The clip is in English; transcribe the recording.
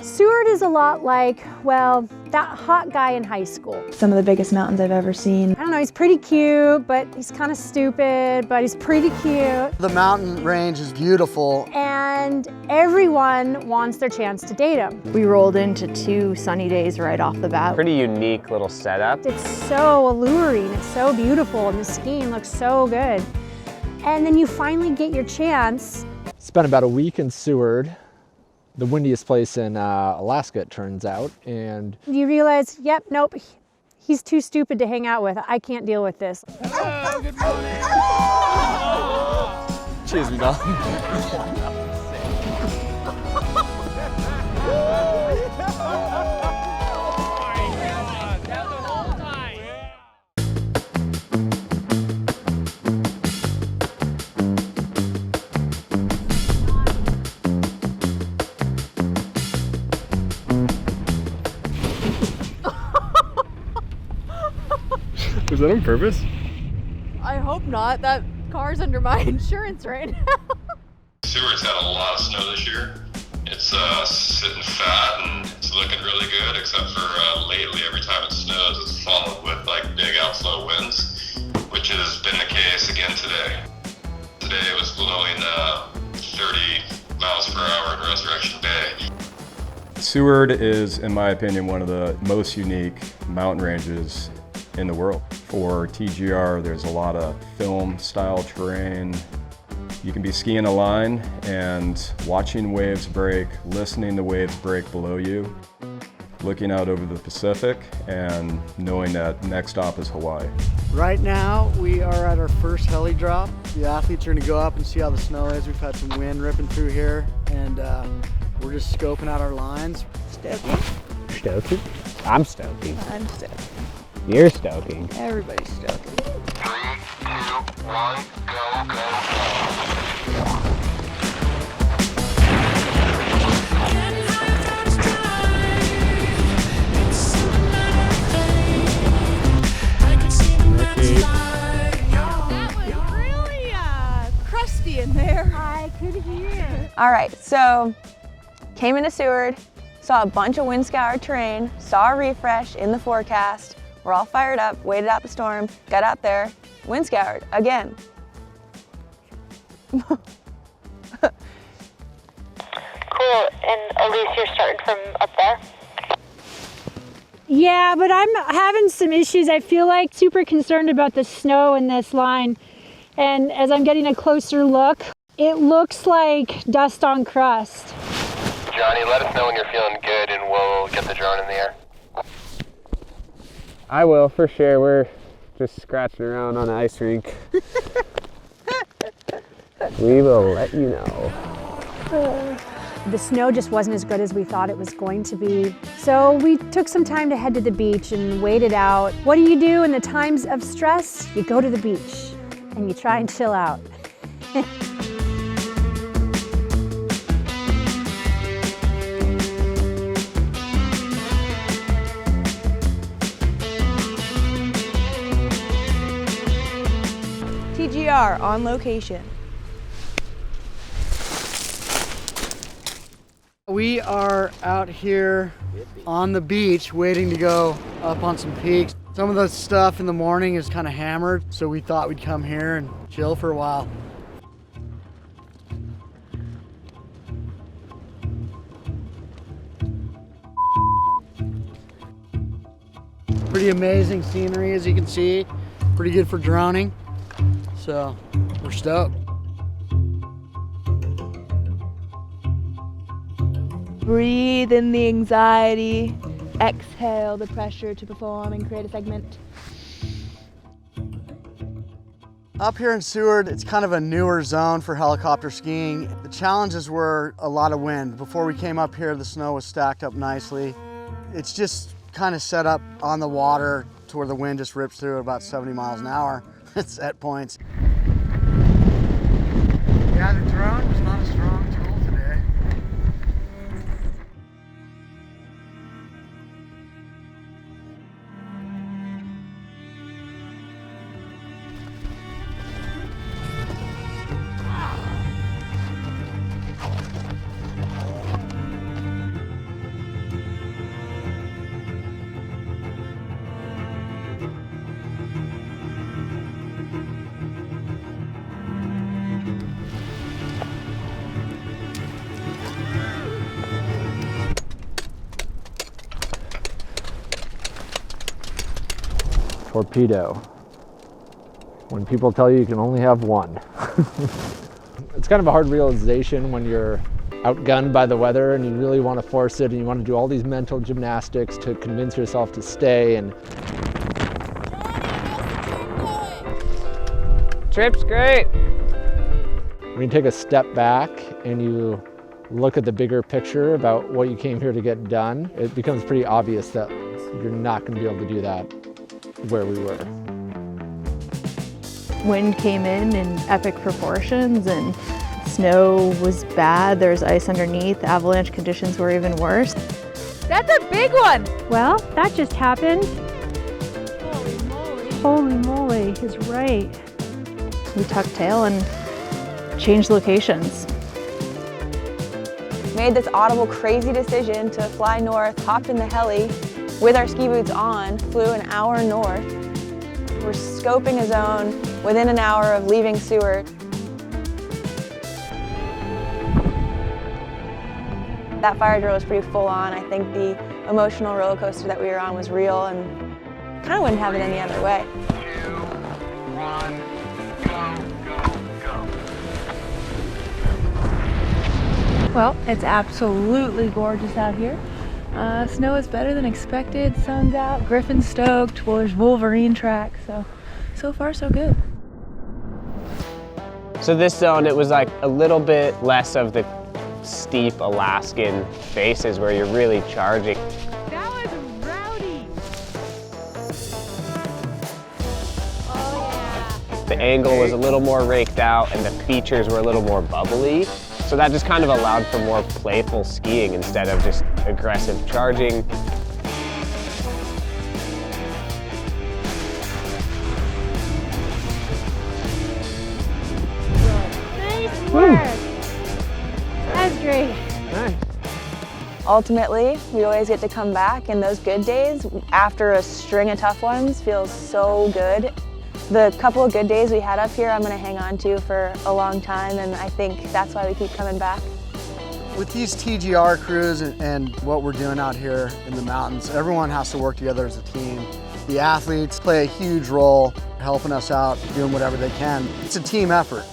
Seward is a lot like, well, that hot guy in high school. Some of the biggest mountains I've ever seen. I don't know, he's pretty cute, but he's kind of stupid, but he's pretty cute. The mountain range is beautiful. And everyone wants their chance to date him. We rolled into 2 sunny days right off the bat. Pretty unique little setup. It's so alluring, it's so beautiful, and the skiing looks so good. And then you finally get your chance. Spent about a week in Seward, the windiest place in Alaska, it turns out, and you realize, yep, nope, he's too stupid to hang out with. I can't deal with this. Hello, good morning. Cheers, me dog. Was that on purpose? I hope not. That car's under my insurance right now. Seward's had a lot of snow this year. It's sitting fat and it's looking really good, except for lately every time it snows it's followed with like big outflow winds, which has been the case again today. Today it was blowing 30 miles per hour in Resurrection Bay. Seward is, in my opinion, one of the most unique mountain ranges in the world. For TGR, there's a lot of film style terrain. You can be skiing a line and watching waves break, listening to waves break below you, looking out over the Pacific and knowing that next stop is Hawaii. Right now, we are at our first heli drop. The athletes are gonna go up and see how the snow is. We've had some wind ripping through here, and we're just scoping out our lines. Stoking? Stoking? I'm stoking. I'm stoking. You're stoking. Everybody's stoking. 3, 2, 1, go, go. That was really crusty in there. I could hear. All right, so came into Seward, saw a bunch of wind scoured terrain, saw a refresh in the forecast. We're all fired up, waited out the storm, got out there, wind scoured again. Cool. And Elyse, you're starting from up there? Yeah, but I'm having some issues. I feel like super concerned about the snow in this line. And as I'm getting a closer look, it looks like dust on crust. Johnny, let us know when you're feeling good and we'll get the drone in the air. I will, for sure. We're just scratching around on the ice rink. We will let you know. The snow just wasn't as good as we thought it was going to be. So we took some time to head to the beach and wait it out. What do you do in the times of stress? You go to the beach and you try and chill out. TGR on location. We are out here on the beach waiting to go up on some peaks. Some of the stuff in the morning is kind of hammered, so we thought we'd come here and chill for a while. Pretty amazing scenery, as you can see. Pretty good for droning, so we're stoked. Breathe in the anxiety, exhale the pressure to perform and create a segment. Up here in Seward, it's kind of a newer zone for helicopter skiing. The challenges were a lot of wind. Before we came up here, the snow was stacked up nicely. It's just kind of set up on the water to where the wind just rips through at about 70 miles an hour at set points. Yeah, the drone was not a strong tool today. torpedo. When people tell you you can only have one. It's kind of a hard realization when you're outgunned by the weather and you really want to force it and you want to do all these mental gymnastics to convince yourself to stay. And Trip's great. when you take a step back and you look at the bigger picture about what you came here to get done, it becomes pretty obvious that you're not going to be able to do that where we were. Wind came in epic proportions and snow was bad. There was ice underneath. The avalanche conditions were even worse. That's a big one! Well, that just happened. Holy moly. Holy moly is right. We tucked tail and changed locations. Made this audible crazy decision to fly north, hopped in the heli with our ski boots on, flew an hour north. We're scoping a zone within an hour of leaving Seward. That fire drill was pretty full on. I think the emotional roller coaster that we were on was real and kind of wouldn't have it any other way. 2, 1, go. Well, it's absolutely gorgeous out here. Snow is better than expected. Sun's out. Griffin's stoked. Well, there's Wolverine track, so far so good. So this zone, it was like a little bit less of the steep Alaskan faces where you're really charging. That was rowdy. The angle was a little more raked out and the features were a little more bubbly. So that just kind of allowed for more playful skiing instead of just aggressive charging. Nice work. That's great. Nice. Ultimately, we always get to come back, and those good days, after a string of tough ones, feels so good. The couple of good days we had up here, I'm going to hang on to for a long time, and I think that's why we keep coming back. With these TGR crews and what we're doing out here in the mountains, everyone has to work together as a team. The athletes play a huge role helping us out, doing whatever they can. It's a team effort.